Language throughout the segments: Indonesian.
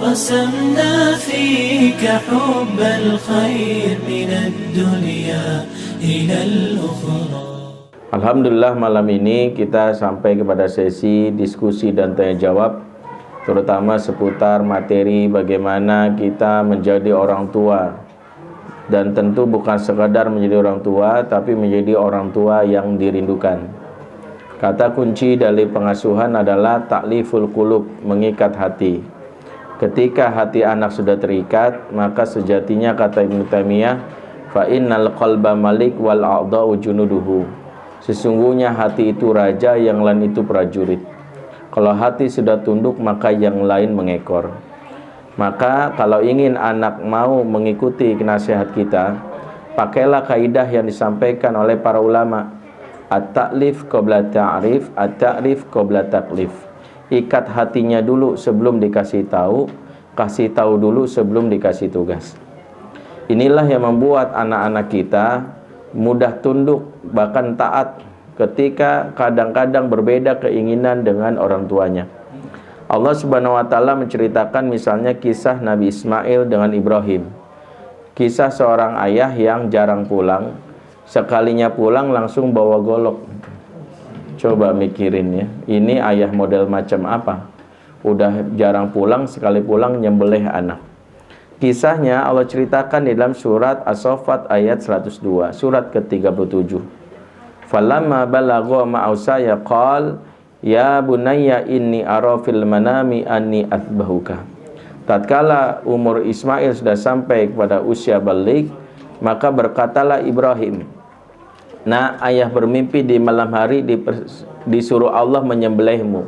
قسمنا فيك حب الخير من الدنيا إلى الأخرى. Alhamdulillah, malam ini kita sampai kepada sesi diskusi dan tanya jawab, terutama seputar materi bagaimana kita menjadi orang tua. Dan tentu bukan sekadar menjadi orang tua, tapi menjadi orang tua yang dirindukan. Kata kunci dari pengasuhan adalah ta'liful qulub, mengikat hati. Ketika hati anak sudah terikat, maka sejatinya kata Ibnu Taimiyah, fa innal qalba malik wal a'dha'u junuduhu. Sesungguhnya hati itu raja, yang lain itu prajurit. Kalau hati sudah tunduk, maka yang lain mengekor. Maka kalau ingin anak mau mengikuti nasihat kita, pakailah kaidah yang disampaikan oleh para ulama. At-ta'lif qabla ta'rif, at-ta'rif qabla taklif. Ikat hatinya dulu sebelum dikasih tahu, kasih tahu dulu sebelum dikasih tugas. Inilah yang membuat anak-anak kita mudah tunduk, bahkan taat ketika kadang-kadang berbeda keinginan dengan orang tuanya. Allah Subhanahu wa taala menceritakan misalnya kisah Nabi Ismail dengan Ibrahim. Kisah seorang ayah yang jarang pulang, sekalinya pulang langsung bawa golok. Coba mikirin ya, ini ayah model macam apa? Udah jarang pulang, sekali pulang nyembelih anak. Kisahnya Allah ceritakan di dalam surat As-Saffat ayat 102, surat ke-37. Falamma balagha ma'usaya qal ya bunayya inni ara fil manami anni athbahuka. Tatkala umur Ismail sudah sampai kepada usia baligh, maka berkatalah Ibrahim, "Nah, ayah bermimpi di malam hari disuruh Allah menyembelihmu.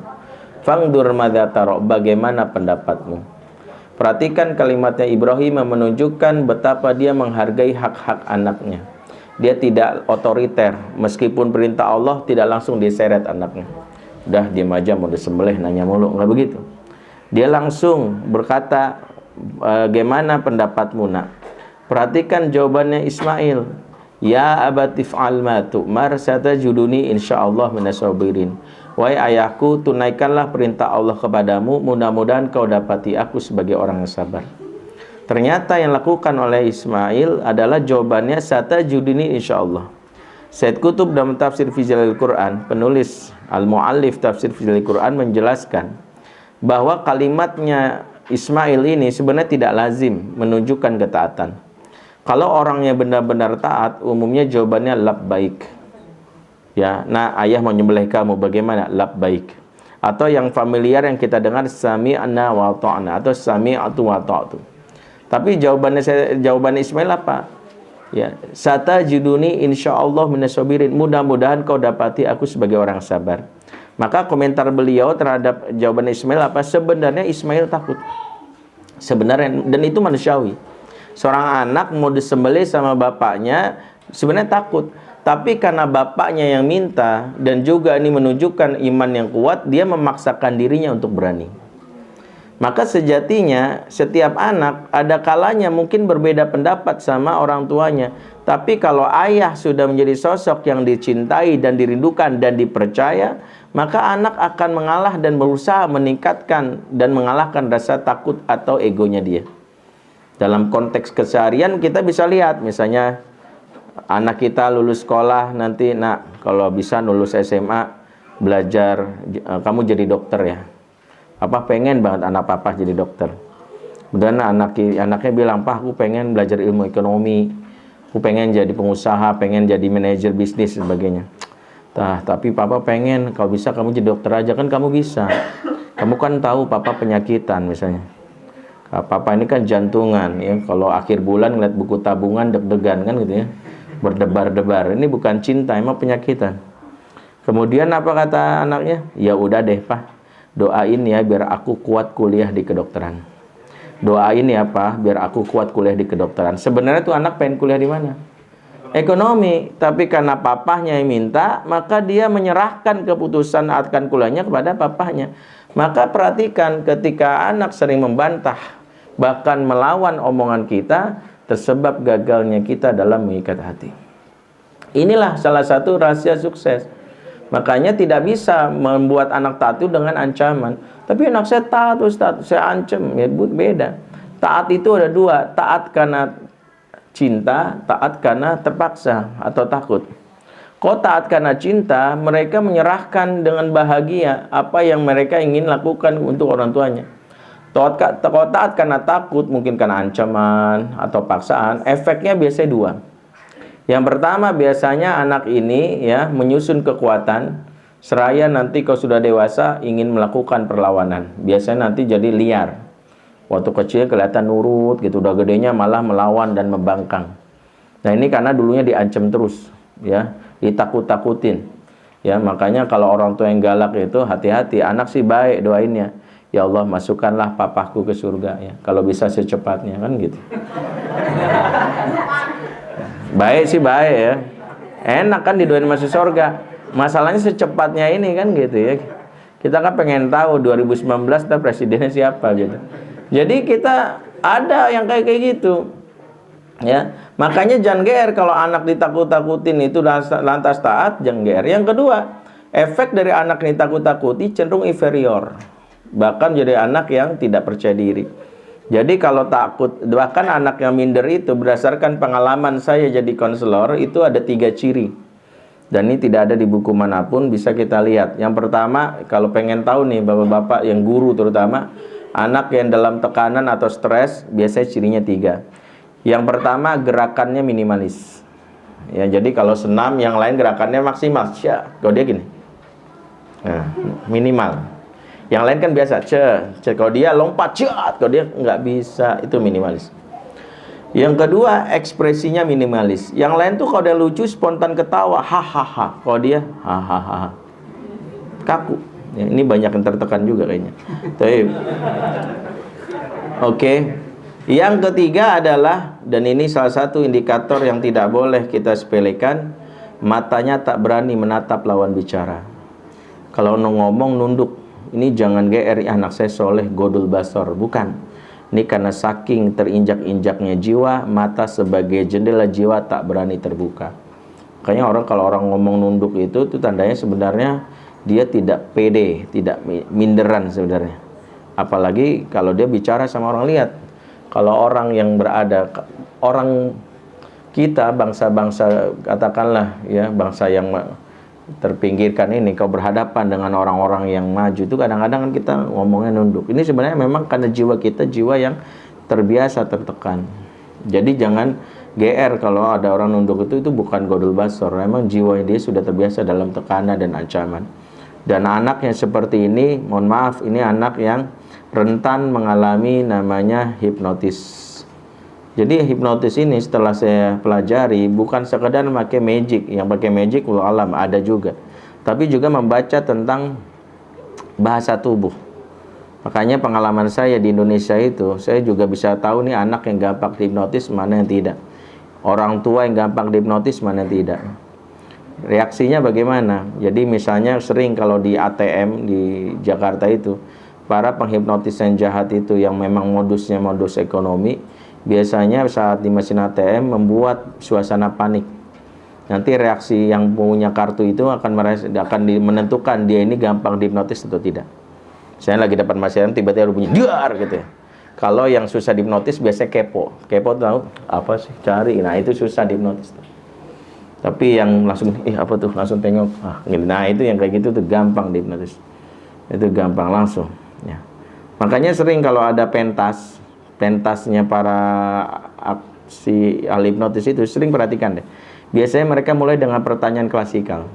Fangdur madza tara, bagaimana pendapatmu?" Perhatikan kalimatnya Ibrahim yang menunjukkan betapa dia menghargai hak-hak anaknya. Dia tidak otoriter, meskipun perintah Allah tidak langsung diseret anaknya. Udah diam aja, mau disembelih nanya mulu, nggak begitu. Dia langsung berkata, "Bagaimana pendapatmu, nak?" Perhatikan jawabannya Ismail. "Ya abati fa'al ma tu'mar satajuduni insyaallah minas sabirin." Wahai ayahku, tunaikanlah perintah Allah kepadamu, mudah-mudahan kau dapati aku sebagai orang yang sabar. Ternyata yang lakukan oleh Ismail adalah jawabannya satajuduni insyaallah. Said Qutb dalam tafsir fi Zilalil Quran, penulis al-muallif tafsir fi Zilalil Quran menjelaskan bahwa kalimatnya Ismail ini sebenarnya tidak lazim menunjukkan ketaatan. Kalau orangnya benar-benar taat, umumnya jawabannya labbaik. Ya, nah ayah mau nyembelih kamu, bagaimana? Labbaik. Atau yang familiar yang kita dengar sami'na wa ta'na atau sami'atu wa ta'tu. Tapi jawabannya Ismail apa? Ya, satajiduni insyaallah minas sabirin. Mudah-mudahan kau dapati aku sebagai orang sabar. Maka komentar beliau terhadap jawaban Ismail apa? Sebenarnya Ismail takut. Sebenarnya, dan itu manusiawi. Seorang anak mau disembelih sama bapaknya sebenarnya takut. Tapi karena bapaknya yang minta dan juga ini menunjukkan iman yang kuat, dia memaksakan dirinya untuk berani. Maka sejatinya setiap anak ada kalanya mungkin berbeda pendapat sama orang tuanya. Tapi kalau ayah sudah menjadi sosok yang dicintai dan dirindukan dan dipercaya, maka anak akan mengalah dan berusaha meningkatkan dan mengalahkan rasa takut atau egonya dia. Dalam konteks keseharian kita bisa lihat misalnya anak kita lulus sekolah nanti, nak kalau bisa lulus SMA belajar, kamu jadi dokter ya. Apa pengen banget anak papa jadi dokter. Kemudian anaknya bilang, "Pak, aku pengen belajar ilmu ekonomi, aku pengen jadi pengusaha, pengen jadi manajer bisnis dan sebagainya." Tapi papa pengen kalau bisa kamu jadi dokter aja, kan kamu bisa. Kamu kan tahu papa penyakitan misalnya. Papa ini kan jantungan ya, kalau akhir bulan ngeliat buku tabungan deg-degan kan gitu ya. Berdebar-debar. Ini bukan cinta, emang penyakitan. Kemudian apa kata anaknya? "Ya udah deh, Pak. Doain ya biar aku kuat kuliah di kedokteran. Doain ya, Pak, biar aku kuat kuliah di kedokteran." Sebenarnya tuh anak pengen kuliah di mana? Ekonomi, tapi karena papahnya yang minta, maka dia menyerahkan keputusan akan kuliahnya kepada papahnya. Maka perhatikan ketika anak sering membantah, bahkan melawan omongan kita, tersebab gagalnya kita dalam mengikat hati. Inilah salah satu rahasia sukses. Makanya tidak bisa membuat anak taat itu dengan ancaman. Tapi anak saya taat, Ustaz, saya ancam. Ya, beda. Taat itu ada dua. Taat karena cinta, taat karena terpaksa atau takut. Kalau taat karena cinta, mereka menyerahkan dengan bahagia apa yang mereka ingin lakukan untuk orang tuanya. Kalau taat karena takut, mungkin karena ancaman atau paksaan, efeknya biasanya dua. Yang pertama, biasanya anak ini ya menyusun kekuatan, seraya nanti kalau sudah dewasa ingin melakukan perlawanan. Biasanya nanti jadi liar. Waktu kecil kelihatan nurut gitu, udah gedenya malah melawan dan membangkang. Nah ini karena dulunya diancam terus, ya, ditakut-takutin. Ya, makanya kalau orang tua yang galak itu hati-hati. Anak sih baik doainnya, ya Allah masukkanlah papaku ke surga ya. Kalau bisa secepatnya kan gitu. Baik sih baik ya. Enak kan didoain masuk surga. Masalahnya secepatnya ini kan gitu ya. Kita kan pengen tahu 2019 kita presidennya siapa gitu. Jadi kita ada yang kayak gitu. Ya, makanya jangan GR kalau anak ditakut-takutin itu lantas taat, jangan GR. Yang kedua, efek dari anak ditakut-takuti cenderung inferior. Bahkan jadi anak yang tidak percaya diri. Jadi kalau takut, bahkan anak yang minder itu berdasarkan pengalaman saya jadi konselor itu ada 3 ciri. Dan ini tidak ada di buku manapun, bisa kita lihat. Yang pertama, kalau pengen tahu nih bapak-bapak yang guru terutama, anak yang dalam tekanan atau stres biasanya cirinya 3. Yang pertama, gerakannya minimalis. Ya, jadi kalau senam yang lain gerakannya maksimal. Kalau dia gini. Nah, minimal. Yang lain kan biasa, kalau dia lompat, kalau dia nggak bisa, itu minimalis. Yang kedua, ekspresinya minimalis. Yang lain tuh kalau dia lucu, spontan ketawa, hahaha. Kalau dia, hahaha, kaku. Ya, ini banyak yang tertekan juga kayaknya. Oke. Yang ketiga adalah, dan ini salah satu indikator yang tidak boleh kita sepelekan, matanya tak berani menatap lawan bicara. Kalau ngomong nunduk. Ini jangan GR, anak saya soleh godul basor. Bukan. Ini karena saking terinjak-injaknya jiwa, mata sebagai jendela jiwa tak berani terbuka. Makanya kalau orang ngomong nunduk itu tandanya sebenarnya dia tidak pede, tidak minderan sebenarnya. Apalagi kalau dia bicara sama orang lihat. Kalau orang yang berada, orang kita bangsa-bangsa katakanlah ya, bangsa yang terpinggirkan ini, kau berhadapan dengan orang-orang yang maju itu kadang-kadang kan kita ngomongnya nunduk. Ini sebenarnya memang karena jiwa kita jiwa yang terbiasa tertekan. Jadi jangan GR kalau ada orang nunduk itu bukan godul basor. Memang jiwa dia sudah terbiasa dalam tekanan dan ancaman. Dan anak yang seperti ini, mohon maaf, ini anak yang rentan mengalami namanya hipnotis. Jadi hipnotis ini setelah saya pelajari bukan sekedar pakai magic, yang pakai magic alam ada juga, tapi juga membaca tentang bahasa tubuh. Makanya pengalaman saya di Indonesia itu, saya juga bisa tahu nih anak yang gampang dihipnotis mana yang tidak, orang tua yang gampang dihipnotis mana yang tidak. Reaksinya bagaimana? Jadi misalnya sering kalau di ATM di Jakarta itu, para penghipnotis yang jahat itu yang memang modusnya modus ekonomi, biasanya saat di mesin ATM membuat suasana panik. Nanti reaksi yang punya kartu itu akan menentukan dia ini gampang dihipnotis atau tidak. Saya lagi dapat masyarakat tiba-tiba bunyi dar gitu ya. Kalau yang susah dihipnotis biasanya kepo. Kepo tahu apa sih? Cari. Nah, itu susah dihipnotis. Tapi yang langsung apa tuh? Langsung tengok. Nah, itu yang kayak gitu tuh gampang dihipnotis. Itu gampang langsung ya. Makanya sering kalau ada pentasnya para aksi ahli hipnotis itu sering perhatikan deh. Biasanya mereka mulai dengan pertanyaan klasikal.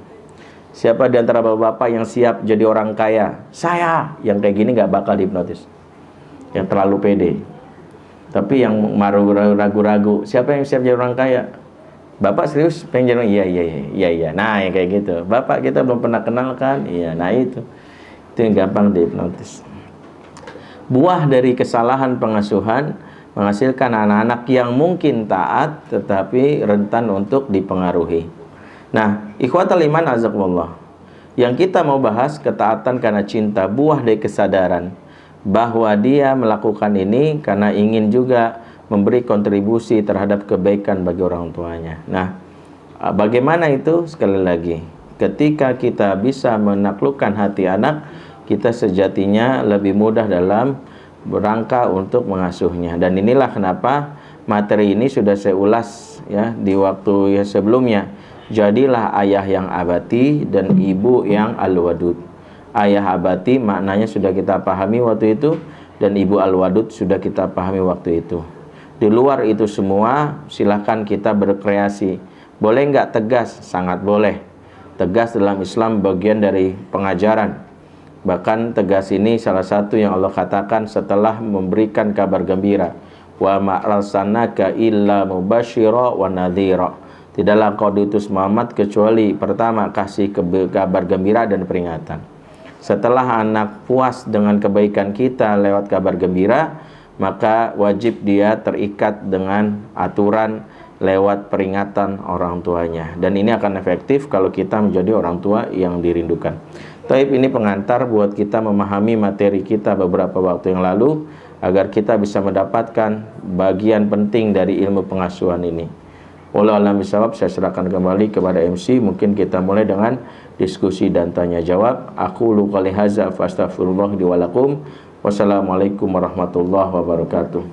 Siapa di antara bapak-bapak yang siap jadi orang kaya? Saya. Yang kayak gini nggak bakal dihipnotis. Yang terlalu pede. Tapi yang ragu-ragu, siapa yang siap jadi orang kaya? Bapak serius pengen jadi? Iya. Nah, yang kayak gitu. Bapak kita belum pernah kenal kan? Iya. Nah itu yang gampang dihipnotis. Buah dari kesalahan pengasuhan menghasilkan anak-anak yang mungkin taat tetapi rentan untuk dipengaruhi. Nah, ikhwatal iman azakumullah. Yang kita mau bahas ketaatan karena cinta, buah dari kesadaran bahwa dia melakukan ini karena ingin juga memberi kontribusi terhadap kebaikan bagi orang tuanya. Nah, bagaimana itu? Sekali lagi, ketika kita bisa menaklukkan hati anak, kita sejatinya lebih mudah dalam berangka untuk mengasuhnya. Dan inilah kenapa materi ini sudah saya ulas ya di waktu sebelumnya. Jadilah ayah yang abati dan ibu yang al-wadud. Ayah abati maknanya sudah kita pahami waktu itu, dan ibu al-wadud sudah kita pahami waktu itu. Di luar itu semua silahkan kita berkreasi. Boleh nggak tegas? Sangat boleh. Tegas dalam Islam bagian dari pengajaran. Bahkan tegas ini salah satu yang Allah katakan setelah memberikan kabar gembira. Wa ma'arsalnaka illa mubasyira wa nadhira. Tidaklah kau diutus Muhammad kecuali pertama kasih kabar gembira dan peringatan. Setelah anak puas dengan kebaikan kita lewat kabar gembira, maka wajib dia terikat dengan aturan lewat peringatan orang tuanya. Dan ini akan efektif kalau kita menjadi orang tua yang dirindukan. Taib, ini pengantar buat kita memahami materi kita beberapa waktu yang lalu, agar kita bisa mendapatkan bagian penting dari ilmu pengasuhan ini. Wallahu a'lam bishawab. Saya serahkan kembali kepada MC. Mungkin kita mulai dengan diskusi dan tanya jawab. Aku qouli hadza fa astaghfirullah li wa lakum. Wassalamualaikum warahmatullahi wabarakatuh.